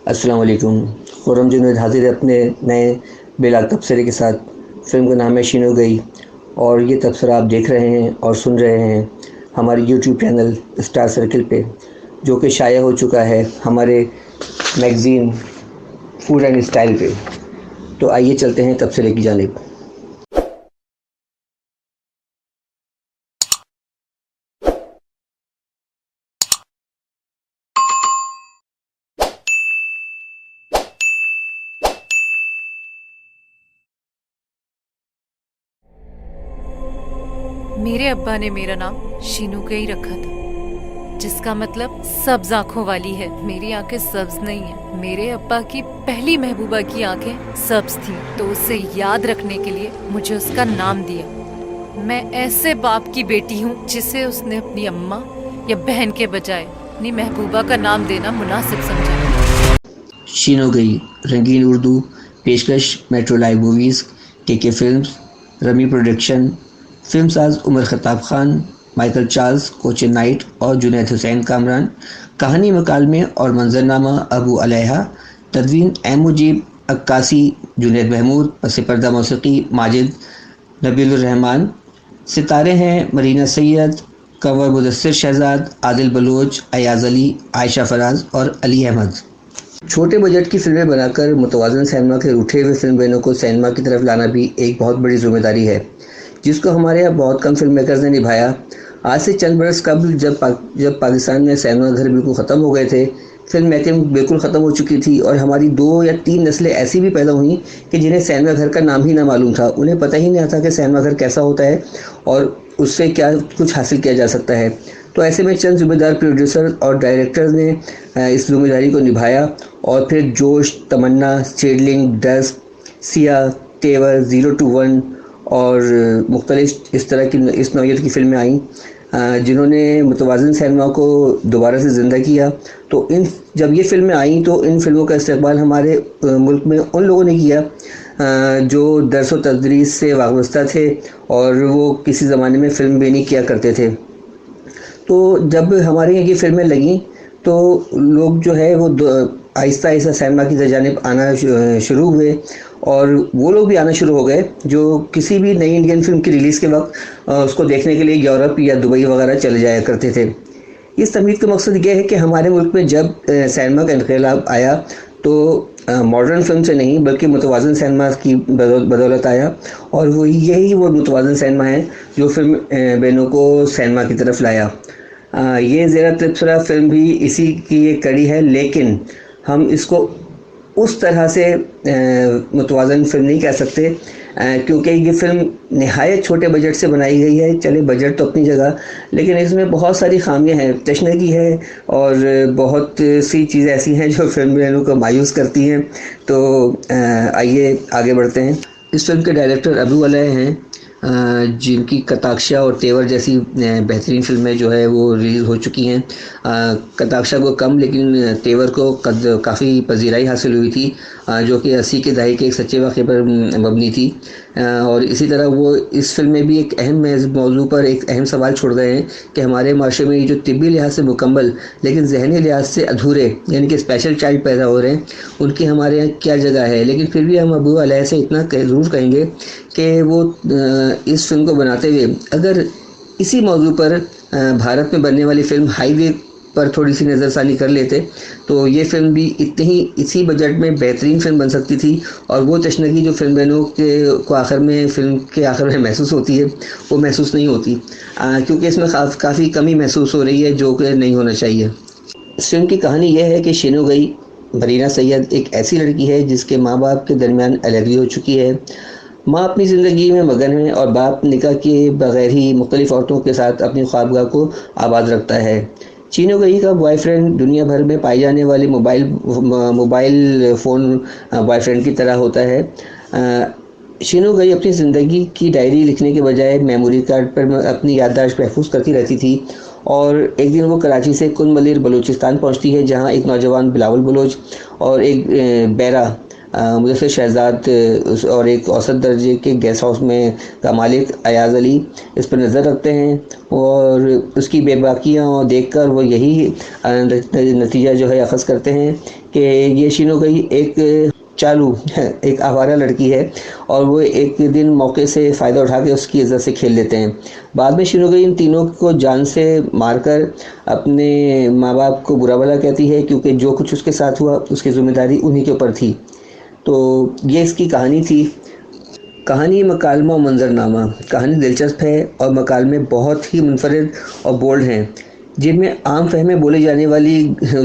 السلام علیکم۔ خرم جنید حاضر ہے اپنے نئے بیلاگ تبصرے کے ساتھ۔ فلم کا نام ہے شینو گئی، اور یہ تبصرہ آپ دیکھ رہے ہیں اور سن رہے ہیں ہمارے یوٹیوب چینل اسٹار سرکل پہ، جو کہ شائع ہو چکا ہے ہمارے میگزین فوڈ اینڈ اسٹائل پہ۔ تو آئیے چلتے ہیں تبصرے کی جانب۔ میرے ابا نے میرا نام شینو گئی رکھا تھا، جس کا مطلب سبز آنکھوں والی ہے۔ میری آنکھیں سبز نہیں ہیں، میرے ابا کی پہلی محبوبہ کی آنکھیں سبز تھیں، تو اسے یاد رکھنے کے لیے مجھے اس کا نام دیا۔ میں ایسے باپ کی بیٹی ہوں جسے اس نے اپنی اماں یا بہن کے بجائے اپنی محبوبہ کا نام دینا مناسب سمجھا۔ شینو گئی رنگین اردو پیشکش میٹرو لائیو موویز، کے فلمز، رمی پروڈکشن، فلم ساز عمر خطاب خان، مائیکل چارلز، کوچن نائٹ اور جنید حسین کامران۔ کہانی، مکالمے اور منظرنامہ ابو علیہ، تدوین ایم مجیب عکاسی جنید محمود، پس پردہ موسیقی ماجد نبیل الرحمان۔ ستارے ہیں مرینا سید، کنور مدثر شہزاد، عادل بلوچ، ایاز علی، عائشہ فراز اور علی احمد۔ چھوٹے بجٹ کی فلمیں بنا کر متوازن سینما کے روٹھے ہوئے فلم بینوں کو سینما کی طرف لانا بھی ایک بہت بڑی ذمہ داری ہے، جس کو ہمارے یہاں بہت کم فلم میکرز نے نبھایا۔ آج سے چند برس قبل جب پاکستان میں سینما گھر بالکل ختم ہو گئے تھے، فلم میکنگ بالکل ختم ہو چکی تھی، اور ہماری 2 یا 3 نسلیں ایسی بھی پیدا ہوئیں کہ جنہیں سینما گھر کا نام ہی نہ معلوم تھا۔ انہیں پتہ ہی نہیں تھا کہ سینما گھر کیسا ہوتا ہے اور اس سے کیا کچھ حاصل کیا جا سکتا ہے۔ تو ایسے میں چند ذمہ دار پروڈیوسر اور ڈائریکٹرز نے اس ذمہ داری کو نبھایا، اور پھر جوش، تمنا، سیڈلنگ، ڈسٹ، سیاہ، تیور، 0 to 1 اور مختلف اس طرح کی اس نوعیت کی فلمیں آئیں، جنہوں نے متوازن سینما کو دوبارہ سے زندہ کیا۔ تو جب یہ فلمیں آئیں تو ان فلموں کا استقبال ہمارے ملک میں ان لوگوں نے کیا جو درس و تدریس سے وابستہ تھے اور وہ کسی زمانے میں فلم بینی کیا کرتے تھے۔ تو جب ہمارے یہاں یہ فلمیں لگیں تو لوگ جو ہے وہ آہستہ آہستہ سینما کی جانب آنا شروع ہوئے، اور وہ لوگ بھی آنا شروع ہو گئے جو کسی بھی نئی انڈین فلم کی ریلیز کے وقت اس کو دیکھنے کے لیے یورپ یا دبئی وغیرہ چلے جایا کرتے تھے۔ اس تمہید کا مقصد یہ ہے کہ ہمارے ملک میں جب سینما کا انقلاب آیا تو ماڈرن فلم سے نہیں بلکہ متوازن سینما کی بدولت آیا، اور وہ متوازن سینما ہے جو فلم بینوں کو سینما کی طرف لایا۔ یہ زیرہ تبصرہ فلم بھی اسی کی ایک کڑی ہے، لیکن ہم اس کو اس طرح سے متوازن فلم نہیں کہہ سکتے، کیونکہ یہ فلم نہایت چھوٹے بجٹ سے بنائی گئی ہے۔ چلے بجٹ تو اپنی جگہ، لیکن اس میں بہت ساری خامیاں ہیں، تشنگی ہے، اور بہت سی چیزیں ایسی ہیں جو فلم بینوں کو مایوس کرتی ہیں۔ تو آئیے آگے بڑھتے ہیں۔ اس فلم کے ڈائریکٹر ابو علیہ ہیں، جن کی کتاکشا اور تیور جیسی بہترین فلمیں جو ہے وہ ریلیز ہو چکی ہیں۔ کتاکشا کو کم لیکن تیور کو کافی پذیرائی حاصل ہوئی تھی، جو کہ 80 کے دہائے کے ایک سچے واقعے پر مبنی تھی، اور اسی طرح وہ اس فلم میں بھی ایک اہم موضوع پر ایک اہم سوال چھوڑ گئے ہیں کہ ہمارے معاشرے میں یہ جو طبی لحاظ سے مکمل لیکن ذہنی لحاظ سے ادھورے یعنی کہ اسپیشل چائلڈ پیدا ہو رہے ہیں، ان کی ہمارے یہاں کیا جگہ ہے۔ لیکن پھر بھی ہم ابو علیہ سے اتنا ضرور کہیں گے کہ وہ اس فلم کو بناتے ہوئے اگر اسی موضوع پر بھارت میں بننے والی فلم ہائی وے پر تھوڑی سی نظر ثانی کر لیتے تو یہ فلم بھی اسی بجٹ میں بہترین فلم بن سکتی تھی، اور وہ تشنگی جو فلم بینوں کو فلم کے آخر میں محسوس ہوتی ہے وہ محسوس نہیں ہوتی، کیونکہ اس میں کافی کمی محسوس ہو رہی ہے جو کہ نہیں ہونا چاہیے۔ اس فلم کی کہانی یہ ہے کہ شینو گئی مرینا سید ایک ایسی لڑکی ہے جس کے ماں باپ کے درمیان علیحدگی ہو چکی ہے۔ ماں اپنی زندگی میں مگن ہے اور باپ نکاح کے بغیر ہی مختلف عورتوں کے ساتھ اپنی خوابگاہ کو آباد رکھتا ہے۔ شینو گئی کا بوائے فرینڈ دنیا بھر میں پائی جانے والی موبائل فون بوائے فرینڈ کی طرح ہوتا ہے۔ شینو گئی اپنی زندگی کی ڈائری لکھنے کے بجائے میموری کارڈ پر اپنی یادداشت محفوظ کرتی رہتی تھی، اور ایک دن وہ کراچی سے کن ملیر بلوچستان پہنچتی ہے، جہاں ایک نوجوان بلاول بلوچ اور ایک بیرا مدثر شہزاد اور ایک اوسط درجے کے گیسٹ ہاؤس میں کا مالک ایاز علی اس پر نظر رکھتے ہیں، اور اس کی بے باکیاں دیکھ کر وہ یہی نتیجہ جو ہے اخذ کرتے ہیں کہ یہ شینوگئی ایک چالو ایک آوارہ لڑکی ہے، اور وہ ایک دن موقع سے فائدہ اٹھا کے اس کی عزت سے کھیل لیتے ہیں۔ بعد میں شینوگئی ان تینوں کو جان سے مار کر اپنے ماں باپ کو برا بھلا کہتی ہے، کیونکہ جو کچھ اس کے ساتھ ہوا اس کی ذمہ داری انہی کے اوپر تھی۔ تو یہ اس کی کہانی تھی۔ کہانی، مکالمہ و منظرنامہ۔ کہانی دلچسپ ہے اور مکالمے بہت ہی منفرد اور بولڈ ہیں، جن میں عام فہم میں بولے جانے والی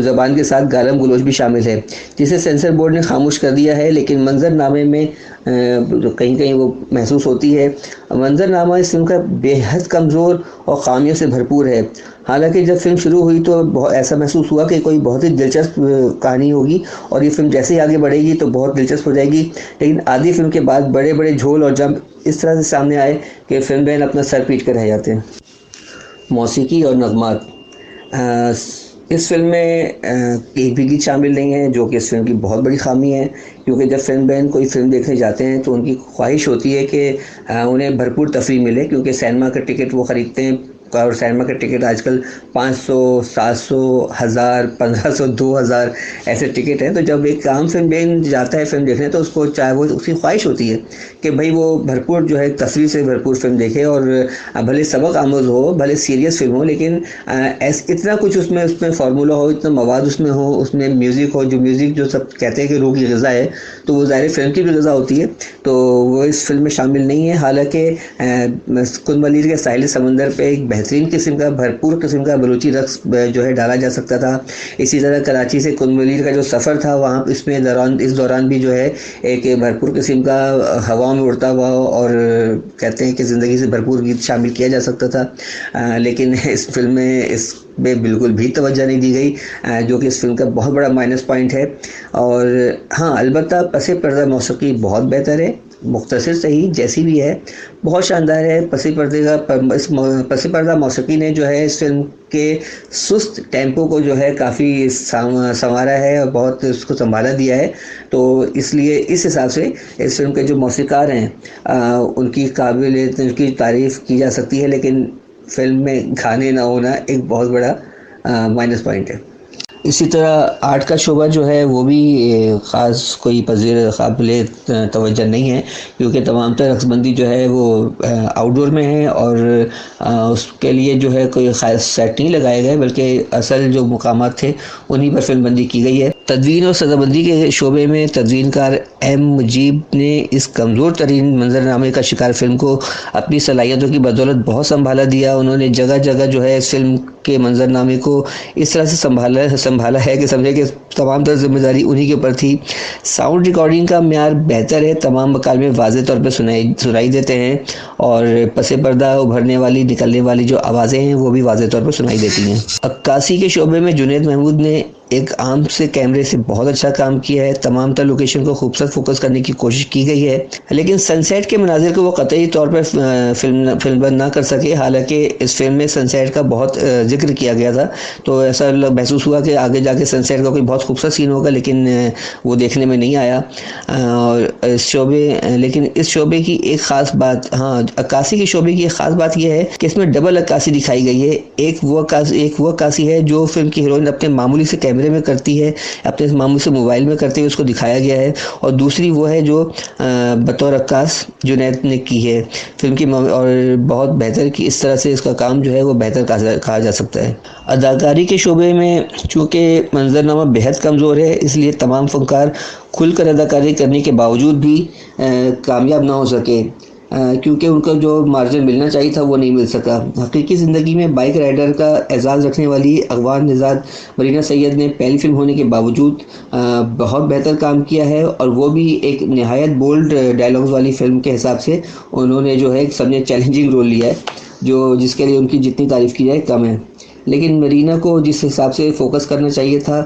زبان کے ساتھ گالم گلوچ بھی شامل ہے، جسے سینسر بورڈ نے خاموش کر دیا ہے، لیکن منظر نامے میں کہیں کہیں وہ محسوس ہوتی ہے۔ منظر نامہ اس فلم کا بے حد کمزور اور خامیوں سے بھرپور ہے۔ حالانکہ جب فلم شروع ہوئی تو ایسا محسوس ہوا کہ کوئی بہت ہی دلچسپ کہانی ہوگی اور یہ فلم جیسے ہی آگے بڑھے گی تو بہت دلچسپ ہو جائے گی، لیکن آدھی فلم کے بعد بڑے بڑے جھول اور جمپ اس طرح سے سامنے آئے کہ فلم بین اپنا سر پیٹ کر رہ جاتے ہیں۔ موسیقی اور نغمات۔ اس فلم میں ایک بھی گیت شامل نہیں ہے، جو کہ اس فلم کی بہت بڑی خامی ہے، کیونکہ جب فلم بین کوئی فلم دیکھنے جاتے ہیں تو ان کی خواہش ہوتی ہے کہ انہیں بھرپور تفریح ملے، کیونکہ سینما کا ٹکٹ وہ خریدتے ہیں، اور سینما کا ٹکٹ آج کل 500، 700، 1000، 1500، 2000 ایسے ٹکٹ ہیں۔ تو جب ایک عام فلم بین جاتا ہے فلم دیکھنے تو اس کو چاہے وہ اس کی خواہش ہوتی ہے کہ بھئی وہ بھرپور جو ہے تفریح سے بھرپور فلم دیکھے، اور بھلے سبق آموز ہو، بھلے سیریس فلم ہو، لیکن اتنا کچھ اس میں فارمولہ ہو، اتنا مواد اس میں ہو، اس میں میوزک ہو، جو میوزک جو سب کہتے ہیں کہ روح کی غذا ہے، تو وہ ظاہر فلم کی بھی غذا ہوتی ہے، تو وہ اس فلم میں شامل نہیں ہے۔ حالانکہ کن ملیر کے ساحل سمندر پہ ایک بہترین قسم کا، بھرپور قسم کا بلوچی رقص جو ہے ڈالا جا سکتا تھا۔ اسی طرح کراچی سے کن ملیر کا جو سفر تھا، وہاں اس دوران بھی جو ہے ایک بھرپور قسم کا ہوا میں اڑتا ہوا اور کہتے ہیں کہ زندگی سے بھرپور گیت شامل کیا جا سکتا تھا، لیکن اس فلم میں اس میں بالکل بھی توجہ نہیں دی گئی، جو کہ اس فلم کا بہت بڑا مائنس پوائنٹ ہے۔ اور ہاں، البتہ پس پردہ موسیقی بہت بہتر ہے، مختصر صحیح جیسی بھی ہے، بہت شاندار ہے۔ پس پردہ موسیقی نے جو ہے اس فلم کے سست ٹیمپو کو جو ہے کافی سنوارا ہے اور بہت اس کو سنبھالا دیا ہے، تو اس لیے اس حساب سے اس فلم کے جو موسیقار ہیں ان کی قابلیت، ان کی تعریف کی جا سکتی ہے، لیکن فلم میں گانے نہ ہونا ایک بہت بڑا مائنس پوائنٹ ہے۔ اسی طرح آرٹ کا شعبہ جو ہے وہ بھی خاص کوئی قابل توجہ نہیں ہے، کیونکہ تمام تر رقص بندی جو ہے وہ آؤٹ ڈور میں ہے، اور اس کے لیے جو ہے کوئی خاص سیٹ نہیں لگائے گئے، بلکہ اصل جو مقامات تھے انہی پر فلم بندی کی گئی ہے۔ تدوین اور سزا بندی کے شعبے میں تدوین کار ایم مجیب نے اس کمزور ترین منظرنامے کا شکار فلم کو اپنی صلاحیتوں کی بدولت بہت سنبھالا دیا۔ انہوں نے جگہ جگہ جو ہے اس فلم کے منظرنامے کو اس طرح سے سنبھالا ہے کہ سمجھے کہ تمام تر ذمہ داری انہی کے اوپر تھی۔ ساؤنڈ ریکارڈنگ کا معیار بہتر ہے، تمام مکالمے واضح طور پہ سنائی دیتے ہیں، اور پس پردہ ابھرنے والی نکلنے والی جو آوازیں ہیں وہ بھی واضح طور پر سنائی دیتی ہیں۔ عکاسی کے شعبے میں جنید محمود نے ایک عام سے کیمرے سے بہت اچھا کام کیا ہے، تمام تر لوکیشن کو خوبصورت فوکس کرنے کی کوشش کی گئی ہے، لیکن سن سیٹ کے مناظر کو وہ قطعی طور پر فلم بند نہ کر سکے۔ حالانکہ اس فلم میں سن سیٹ کا بہت ذکر کیا گیا تھا، تو ایسا محسوس ہوا کہ آگے جا کے سن سیٹ کا کوئی بہت خوبصورت سین ہوگا، لیکن وہ دیکھنے میں نہیں آیا۔ اور لیکن اس شعبے کی ایک خاص بات، عکاسی کے شعبے کی ایک خاص بات یہ ہے کہ اس میں ڈبل عکاسی دکھائی گئی ہے۔ ایک وہ عکاسی ہے جو فلم کی ہیروئن اپنے معمولی سے کیمرے میں کرتی ہے، اپنے معمولی سے موبائل میں کرتے ہوئے اس کو دکھایا گیا ہے، اور دوسری وہ ہے جو بطور عکاس جنید نے کی ہے فلم کی، اور بہت بہتر کی اس طرح سے اس کا کام جو ہے وہ بہتر کہا جا سکتا ہے۔ اداکاری کے شعبے میں چونکہ منظرنامہ بہت کمزور ہے، اس لیے تمام فنکار کھل کر اداکاری کرنے کے باوجود بھی کامیاب نہ ہو سکے، کیونکہ ان کو جو مارجن ملنا چاہیے تھا وہ نہیں مل سکا۔ حقیقی زندگی میں بائک رائڈر کا اعزاز رکھنے والی اغوان نژاد مرینا سید نے پہلی فلم ہونے کے باوجود بہت بہتر کام کیا ہے، اور وہ بھی ایک نہایت بولڈ ڈائلاگز والی فلم کے حساب سے انہوں نے جو ہے سب نے چیلنجنگ رول لیا ہے، جس کے لیے ان کی جتنی تعریف کی جائے کم ہے۔ لیکن مرینا کو جس حساب سے فوکس کرنا چاہیے تھا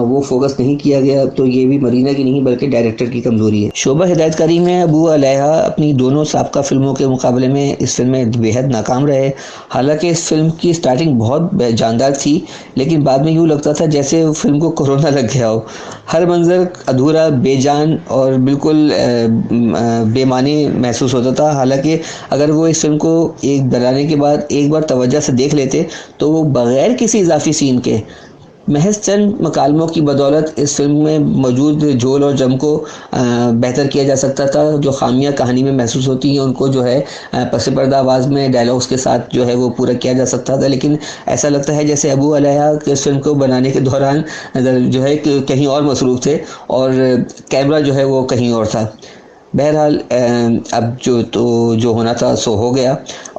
وہ فوکس نہیں کیا گیا. تو یہ بھی مرینا کی نہیں بلکہ ڈائریکٹر کی کمزوری ہے. شعبہ ہدایت کاری میں ابو علیہ اپنی دونوں سابقہ فلموں کے مقابلے میں اس فلم میں بے حد ناکام رہے. حالانکہ اس فلم کی سٹارٹنگ بہت جاندار تھی، لیکن بعد میں یوں لگتا تھا جیسے فلم کو کورونا لگ گیا ہو. ہر منظر ادھورا، بے جان اور بالکل بے معنی محسوس ہوتا تھا. حالانکہ اگر وہ اس فلم کو ایک بنانے کے بعد ایک بار توجہ سے دیکھ لیتے تو وہ بغیر کسی اضافی سین کے محض چند مکالموں کی بدولت اس فلم میں موجود جھول اور جم کو بہتر کیا جا سکتا تھا. جو خامیاں کہانی میں محسوس ہوتی ہیں ان کو جو ہے پس پردہ آواز میں ڈائلاگس کے ساتھ جو ہے وہ پورا کیا جا سکتا تھا. لیکن ایسا لگتا ہے جیسے ابو علیہ کے اس فلم کو بنانے کے دوران جو ہے کہ کہیں اور مصروف تھے اور کیمرہ جو ہے وہ کہیں اور تھا. بہرحال اب جو ہونا تھا سو ہو گیا.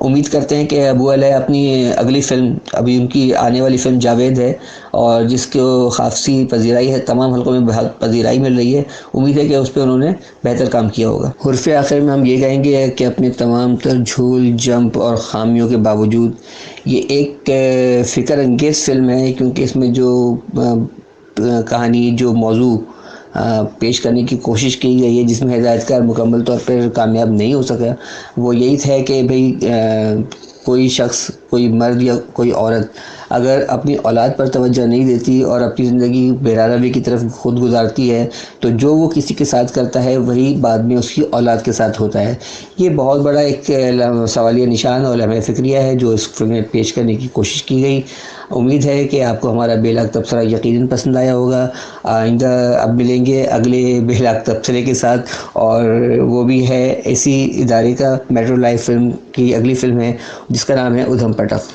امید کرتے ہیں کہ ابو علیہ اپنی اگلی فلم، ابھی ان کی آنے والی فلم جاوید ہے اور جس کو خاصی پذیرائی ہے، تمام حلقوں میں بہت پذیرائی مل رہی ہے، امید ہے کہ اس پہ انہوں نے بہتر کام کیا ہوگا. حرف آخر میں ہم یہ کہیں گے کہ اپنے تمام تر جھول، جمپ اور خامیوں کے باوجود یہ ایک فکر انگیز فلم ہے، کیونکہ اس میں جو کہانی، جو موضوع پیش کرنے کی کوشش کی گئی ہے، جس میں ہدایت کار مکمل طور پر کامیاب نہیں ہو سکا، وہ یہی تھا کہ بھئی کوئی شخص، کوئی مرد یا کوئی عورت اگر اپنی اولاد پر توجہ نہیں دیتی اور اپنی زندگی بے روی کی طرف خود گزارتی ہے تو جو وہ کسی کے ساتھ کرتا ہے وہی بعد میں اس کی اولاد کے ساتھ ہوتا ہے. یہ بہت بڑا ایک سوالیہ نشان اور لمحہ فکریہ ہے جو اس فلم میں پیش کرنے کی کوشش کی گئی. امید ہے کہ آپ کو ہمارا بے لاگ تبصرہ یقیناً پسند آیا ہوگا. آئندہ اب ملیں گے اگلے بے لاگ تبصرے کے ساتھ، اور وہ بھی ہے اسی ادارے کا، میٹرو لائف فلم کی اگلی فلم ہے جس کا نام ہے ادھم پٹک.